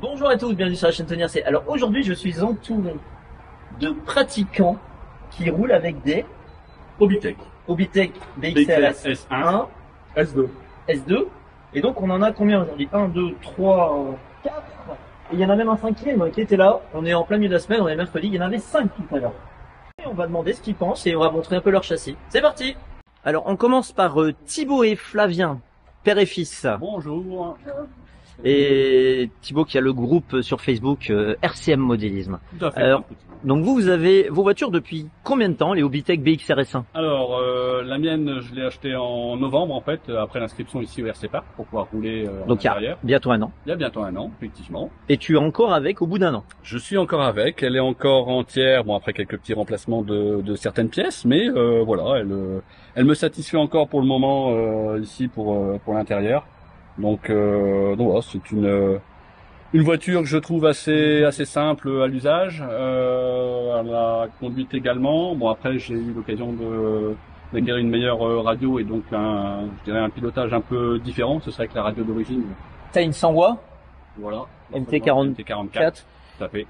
Bonjour à tous, bienvenue sur la chaîne Tony RC. Alors aujourd'hui je suis entouré de pratiquants qui roulent avec des Obitech Obitech BXRS S1, S2. S2. Et donc on en a combien aujourd'hui? 1, 2, 3, 4. Et il y en a même un cinquième qui était là. On est en plein milieu de la semaine, on est mercredi, il y en avait 5 tout à l'heure. Et on va demander ce qu'ils pensent et on va montrer un peu leur châssis. C'est parti! Alors on commence par Thibaut et Flavien, père et fils. Bonjour. Et Thibaut qui a le groupe sur Facebook RCM Modélisme. Tout à fait. Alors, donc vous avez vos voitures depuis combien de temps, les Obitech BXRS1? Alors, la mienne, je l'ai achetée en novembre, en fait, après l'inscription ici au RC Park, pour pouvoir rouler Donc il y a derrière. bientôt un an. Il y a bientôt un an, effectivement. Et tu es encore avec au bout d'un an. Je suis encore avec, elle est encore entière, bon, après quelques petits remplacements de certaines pièces, mais voilà, elle me satisfait encore pour le moment ici pour l'intérieur. Donc voilà, c'est une voiture que je trouve assez simple à l'usage, à la conduite également. Bon, après j'ai eu l'occasion d'acquérir une meilleure radio et donc je dirais un pilotage un peu différent. Ce serait que la radio d'origine. T'as une 100 watts Voilà. MT44. Tout à fait.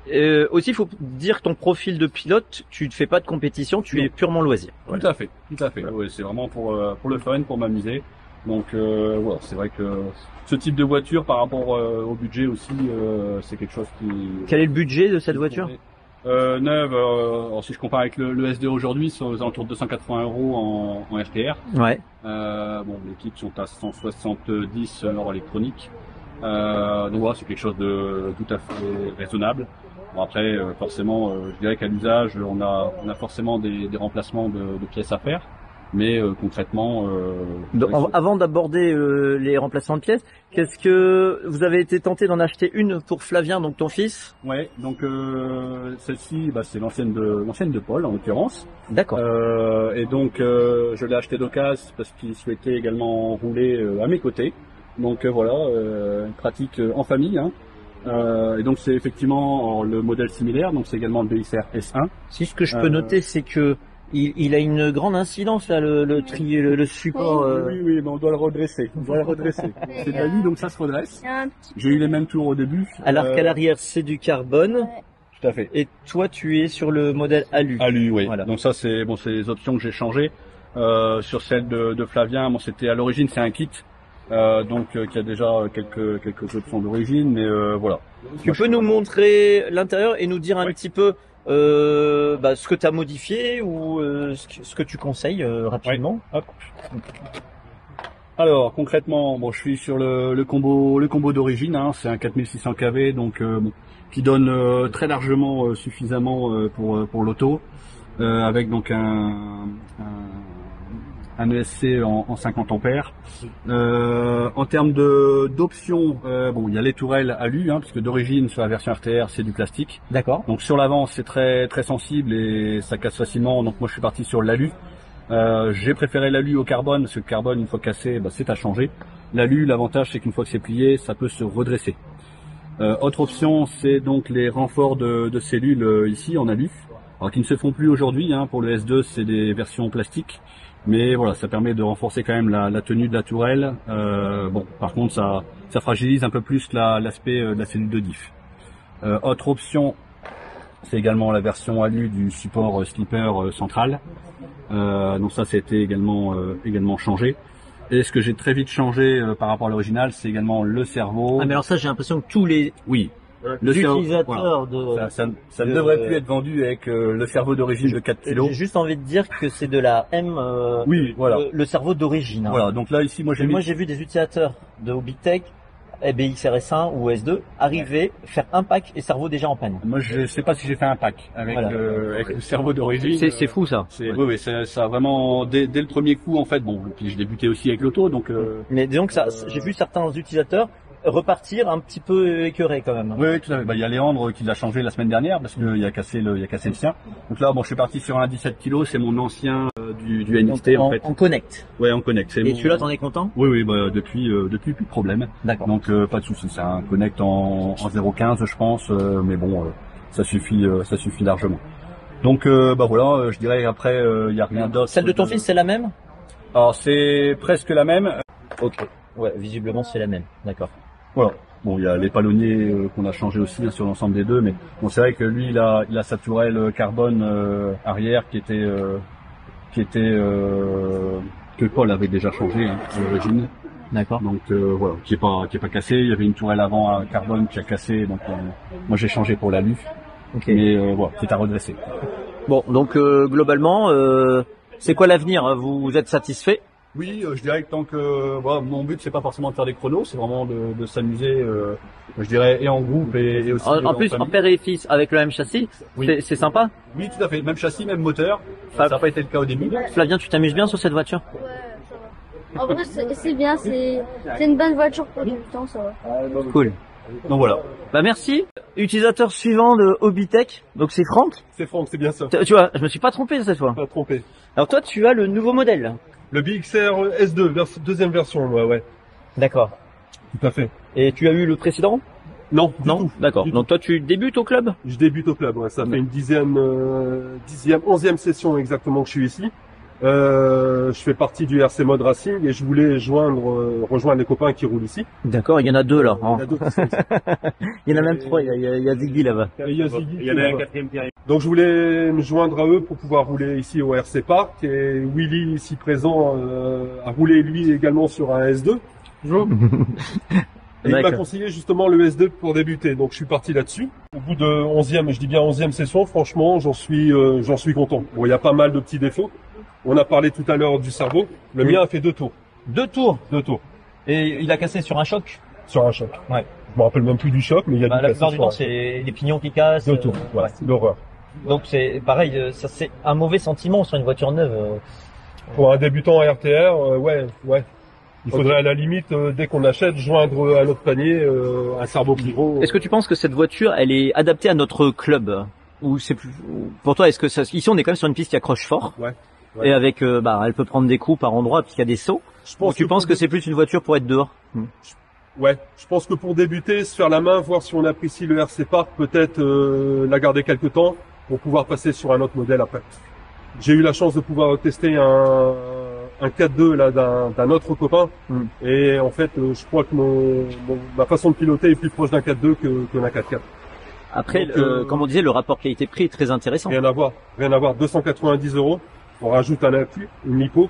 Aussi, il faut dire ton profil de pilote. Tu ne fais pas de compétition, tu es purement loisir. Tout à fait, tout à fait. Ouais, c'est vraiment pour le fun, pour m'amuser. Donc voilà, c'est vrai que ce type de voiture par rapport au budget aussi, c'est quelque chose qui... Quel est le budget de cette voiture? Neuve, alors si je compare avec le SD aujourd'hui, c'est aux alentours de 280 € en RTR. Ouais. Bon, les kits sont à 170 hors électronique. Donc voilà, c'est quelque chose de tout à fait raisonnable. Bon après, forcément, je dirais qu'à l'usage, on a forcément des remplacements de pièces à faire. Mais concrètement, avant d'aborder les remplacements de pièces, qu'est-ce que vous avez été tenté d'en acheter une pour Flavien, donc ton fils? Ouais, donc celle-ci, c'est l'ancienne de Paul en l'occurrence. D'accord. Et donc je l'ai acheté d'occasion parce qu'il souhaitait également rouler à mes côtés. Donc voilà, une pratique en famille. Hein. Et donc c'est effectivement le modèle similaire, donc c'est également le BXR S1. Si ce que je peux noter, c'est que il a une grande incidence là, le support. Oui, mais on doit le redresser. C'est de la nuit, donc ça se redresse. J'ai eu les mêmes tours au début. Alors qu'à l'arrière, c'est du carbone. Tout à fait. Et toi, tu es sur le modèle Alu. Alu, oui. Voilà. Donc ça, c'est les options que j'ai changées. Sur celle de Flavien, bon, c'était à l'origine, c'est un kit. Donc qui a déjà quelques options d'origine, mais voilà. Tu peux nous montrer l'intérieur et nous dire un petit peu ce que tu as modifié ou ce que tu conseilles rapidement. Hop. Alors concrètement, bon, je suis sur le combo d'origine. Hein, c'est un 4600 kV, donc qui donne très largement suffisamment pour l'auto, avec donc un ESC en 50 ampères. En termes d'options, bon, il y a les tourelles alu, hein, puisque d'origine sur la version RTR c'est du plastique. D'accord. Donc sur l'avant c'est très sensible et ça casse facilement. Donc moi je suis parti sur l'alu. J'ai préféré l'alu au carbone parce que le carbone une fois cassé, c'est à changer. L'alu, l'avantage c'est qu'une fois que c'est plié, ça peut se redresser. Autre option, c'est donc les renforts de cellules ici en alu, alors qui ne se font plus aujourd'hui. Hein, pour le S2 c'est des versions plastiques. Mais voilà, ça permet de renforcer quand même la tenue de la tourelle. Bon, par contre, ça fragilise un peu plus l'aspect de la cellule de diff. Autre option, c'est également la version alu du support slipper central. Donc ça a été également changé. Et ce que j'ai très vite changé par rapport à l'original, c'est également le cerveau. Ah mais alors ça, j'ai l'impression que tous les l'utilisateur ça ne devrait plus être vendu avec le cerveau d'origine de 4 kg. J'ai juste envie de dire que c'est de la M, oui, voilà. le cerveau d'origine. Hein. Voilà, donc là ici moi j'ai vu des utilisateurs de Obitech, BXRS1 ou S2 arriver, faire un pack et cerveau déjà en panne. Moi je sais pas si j'ai fait un pack avec le cerveau d'origine. C'est fou ça. Oui, ça a vraiment dès le premier coup en fait. Bon, puis je débutais aussi avec l'auto donc. Mais disons que ça, j'ai vu certains utilisateurs repartir un petit peu écœuré quand même. Oui, tout à fait. Il y a Léandre qui l'a changé la semaine dernière parce qu'il a cassé le sien. Donc là, bon, je suis parti sur un 17 kg, c'est mon ancien du NXT en fait. En connect. Ouais, en connect. Et celui-là, t'en es content? Oui, depuis plus de problème. D'accord. Donc pas de souci, c'est un connect en 0,15 je pense, mais bon, ça suffit largement. Donc voilà, je dirais après il y a rien d'autre. Celle de ton fils, c'est la même? Alors c'est presque la même. Ok. Ouais, visiblement c'est la même. D'accord. Voilà. Bon, il y a les palonniers qu'on a changé aussi sur l'ensemble des deux, mais bon, c'est vrai que lui, il a sa tourelle carbone arrière qui était que Paul avait déjà changé à l'origine. D'accord. Donc voilà, qui est pas cassé. Il y avait une tourelle avant à carbone qui a cassé, donc moi j'ai changé pour l'alu. Ok. Mais voilà, c'est à redresser. Bon, donc globalement, c'est quoi l'avenir? Vous êtes satisfait? Oui, je dirais que tant que voilà, mon but c'est pas forcément de faire des chronos, c'est vraiment de s'amuser, je dirais, et en groupe et aussi En plus, en famille. père et fils avec le même châssis, Oui. c'est sympa. Oui, tout à fait, même châssis, même moteur. Fab. Ça n'a pas été le cas au début. Flavien, tu t'amuses bien sur cette voiture? Ouais, ça va. En vrai, c'est bien, c'est une bonne voiture pour débutant, ça va. Cool. Donc voilà. Bah merci. Utilisateur suivant de Hobbytech, donc c'est Franck. C'est Franck, c'est bien ça. Tu vois, je me suis pas trompé cette fois. Pas trompé. Alors toi, tu as le nouveau modèle. Le BXR S2, deuxième version, ouais. D'accord. Tout à fait. Et tu as eu le précédent? Non, du Non. tout. D'accord. Du Donc toi, tu débutes au club? Je débute au club, ouais. Ça fait une onzième session exactement que je suis ici. Je fais partie du RC Mode Racing et je voulais rejoindre les copains qui roulent ici. D'accord. Il y en a deux là. Il y en a d'autres qui sont ici. Il y en a même trois. Il y a Ziggy là-bas. Et il y a Ziggy Il y en qui a est un là-bas. quatrième qui arrive. Donc je voulais me joindre à eux pour pouvoir rouler ici au RC Park et Willy ici présent a roulé lui également sur un S2. Bonjour. Et il m'a D'accord. conseillé justement le S2 pour débuter, donc je suis parti là-dessus. Au bout de 11e, je dis bien 11e session, franchement, j'en suis content. Bon, il y a pas mal de petits défauts. On a parlé tout à l'heure du cerveau. Le mien a fait 2 tours. 2 tours. 2 tours. Et il a cassé sur un choc. Sur un choc. Ouais. Je me rappelle même plus du choc, mais il y a Bah, du la cassé plupart du sur temps, un- c'est les pignons qui cassent. 2 tours. Ouais. ouais. L'horreur. Donc c'est pareil, ça c'est un mauvais sentiment sur une voiture neuve. Pour un débutant à RTR, ouais. Il faudrait à la limite, dès qu'on achète, joindre à notre panier un cerveau plus gros. Est-ce que tu penses que cette voiture, elle est adaptée à notre club? Ou c'est plus pour toi, est-ce que ça, ici on est quand même sur une piste qui accroche fort. Ouais. Et avec elle peut prendre des coups par endroit puisqu'il y a des sauts. Je Ou tu penses pour que c'est plus une voiture pour être dehors? Ouais, je pense que pour débuter, se faire la main, voir si on apprécie le RC Park, peut-être la garder quelques temps pour pouvoir passer sur un autre modèle après. J'ai eu la chance de pouvoir tester un 4.2 là d'un autre copain et en fait, je crois que ma façon de piloter est plus proche d'un 4.2 que d'un 4.4. Après, Donc, comme on disait, le rapport qualité-prix est très intéressant. Rien à voir. 290 €. On rajoute un appui, une lipo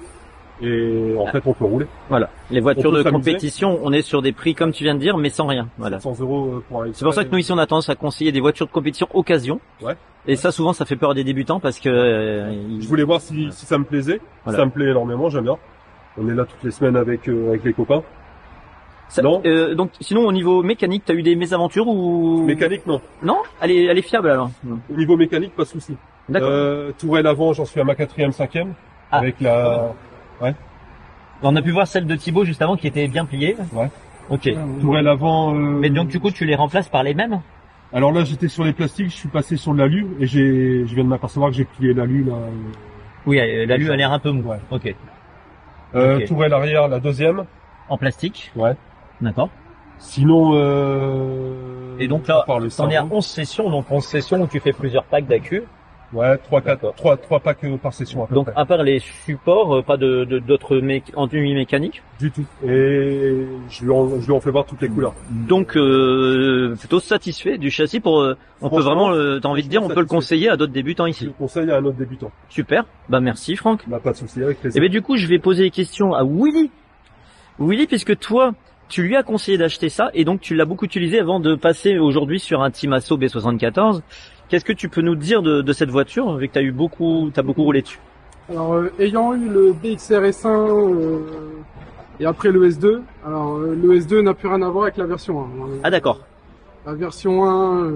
et en fait, on peut rouler. Voilà. Les voitures On peut de s'amuser. compétition, on est sur des prix comme tu viens de dire, mais sans rien. Voilà. 100 € pour un. C'est pour ça que nous ici on a tendance à conseiller des voitures de compétition occasion. Ouais. Et ça souvent ça fait peur des débutants parce que Je voulais voir si ça me plaisait. Voilà. Ça me plaît énormément, j'aime bien. On est là toutes les semaines avec les copains. Non. Donc sinon au niveau mécanique, t'as eu des mésaventures ou Mécanique, non. Non, elle est fiable alors. Au niveau mécanique, pas de souci. D'accord. Tourelle avant, j'en suis à ma 4e, 5e. Ah. Avec la On a pu voir celle de Thibaut juste avant qui était bien pliée. Ouais. Ok. tourelle avant. Mais donc du coup tu les remplaces par les mêmes? Alors là, j'étais sur les plastiques, je suis passé sur de l'alu et je viens de m'apercevoir que j'ai plié l'alu là. Oui, l'alu a l'air un peu mou. Ouais. Ok. Ok. Tourelle arrière, la 2e. En plastique. Ouais. D'accord. Sinon. Et donc là, à part le t'en es à cerveau. 11 sessions, donc 11 sessions où tu fais plusieurs packs d'accu. Ouais, 3 packs par session à peu Donc près. à part les supports, pas d'autres enduits mécaniques. Du tout. Et je lui en fais voir toutes les couleurs. Donc plutôt satisfait du châssis pour on peut Franchement, vraiment t'as envie de dire on peut le satisfait. conseiller à d'autres débutants Je ici. le conseille à un autre débutant. Super. Bah merci Franck. Bah, pas de souci, avec Et plaisir. ben du coup, je vais poser des questions à Willy. Willy, puisque toi, tu lui as conseillé d'acheter ça et donc tu l'as beaucoup utilisé avant de passer aujourd'hui sur un Timasso B74. Qu'est-ce que tu peux nous dire de cette voiture vu que t'as beaucoup roulé dessus? Alors, ayant eu le BXR S1 et après le S2, alors le S2 n'a plus rien à voir avec la version 1. Ah d'accord. La version 1,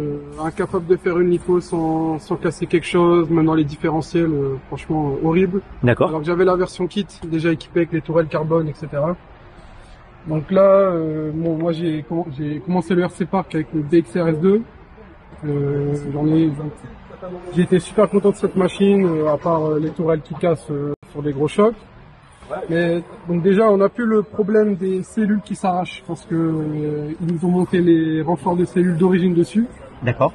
incapable de faire une lipo sans casser quelque chose, même dans les différentiels, franchement horrible. D'accord. Alors que j'avais la version kit déjà équipée avec les tourelles carbone, etc. Donc là, moi j'ai commencé le RC Park avec le BXR S2. J'ai été super content de cette machine, à part les tourelles qui cassent sur des gros chocs. Mais donc déjà, on n'a plus le problème des cellules qui s'arrachent parce que ils nous ont monté les renforts de cellules d'origine dessus. D'accord.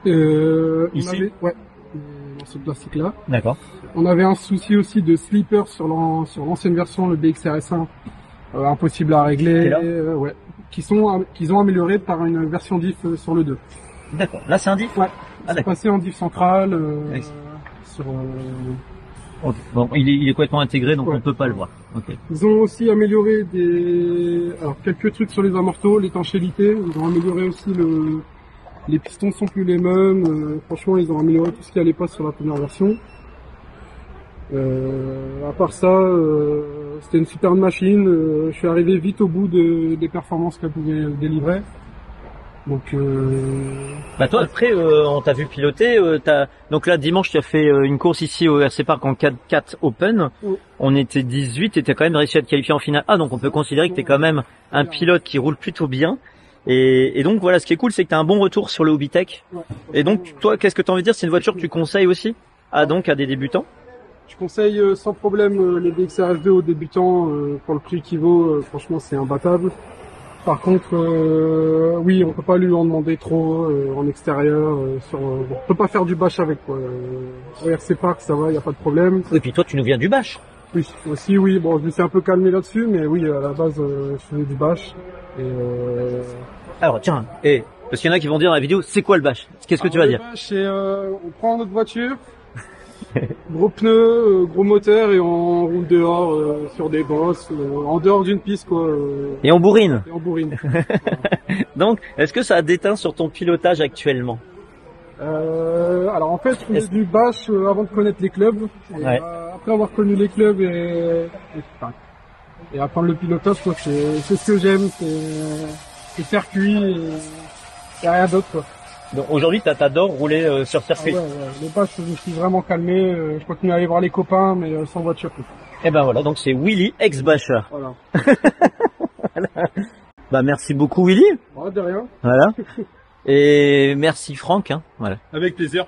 Ici, dans ce plastique-là. D'accord. On avait un souci aussi de slipper sur l'ancienne version, le BXR S1, impossible à régler, Et là ouais, qu'ils ont amélioré par une version diff sur le 2. D'accord. Là, c'est un diff? Ouais. Ah, C'est d'accord. passé en diff central Oui. sur. Ok. Bon, il est complètement intégré, donc Ouais. on peut pas le voir. Ok. Ils ont aussi amélioré quelques trucs sur les amortos, l'étanchéité. Ils ont amélioré aussi les pistons sont plus les mêmes. Franchement, ils ont amélioré tout ce qui allait pas sur la première version. À part ça, c'était une superbe machine. Je suis arrivé vite au bout des performances qu'elle pouvait délivrer. Donc, Bah toi, après, on t'a vu piloter. Donc là, dimanche, tu as fait une course ici au RC Park en 4x4 Open. Oui. On était 18 et t'as quand même réussi à te qualifier en finale. Ah, donc on peut considérer que t'es quand même un pilote qui roule plutôt bien. Et donc voilà, ce qui est cool, c'est que t'as un bon retour sur le Hobbytech. ouais. Et donc, toi, qu'est-ce que t'as envie de dire? C'est une voiture que tu conseilles aussi à des débutants? Je conseille sans problème les DXRF2 aux débutants pour le prix qu'il vaut. Franchement, c'est imbattable. Par contre, oui, on peut pas lui en demander trop en extérieur. On peut pas faire du bash avec quoi. Au RC Park, ça va, y a pas de problème. Et puis toi, tu nous viens du bash. Oui, aussi, oui. Bon, je me suis un peu calmé là-dessus, mais oui, à la base, je faisais du bash. Et Alors tiens, parce qu'il y en a qui vont dire dans la vidéo, c'est quoi le bash? Qu'est-ce que tu vas le dire? bash, c'est on prend notre voiture, gros pneus, gros moteur, et on roule dehors sur des bosses, en dehors d'une piste, quoi. Et on bourrine. Et on bourrine. Donc, est-ce que ça a déteint sur ton pilotage actuellement? Alors en fait, je faisais du bash avant de connaître les clubs. Et, Ouais. après avoir connu les clubs et apprendre le pilotage, quoi, c'est ce que j'aime, c'est circuit et rien d'autre, quoi. Donc aujourd'hui, t'adores rouler sur circuit. Ah ouais, le bash, je me suis vraiment calmé. Je continue à aller voir les copains, mais sans voiture, quoi. Et ben voilà, donc c'est Willy, ex-basher. Voilà. Bah merci beaucoup Willy. Ouais, de rien. Voilà. Et merci Franck, hein. Voilà. Avec plaisir.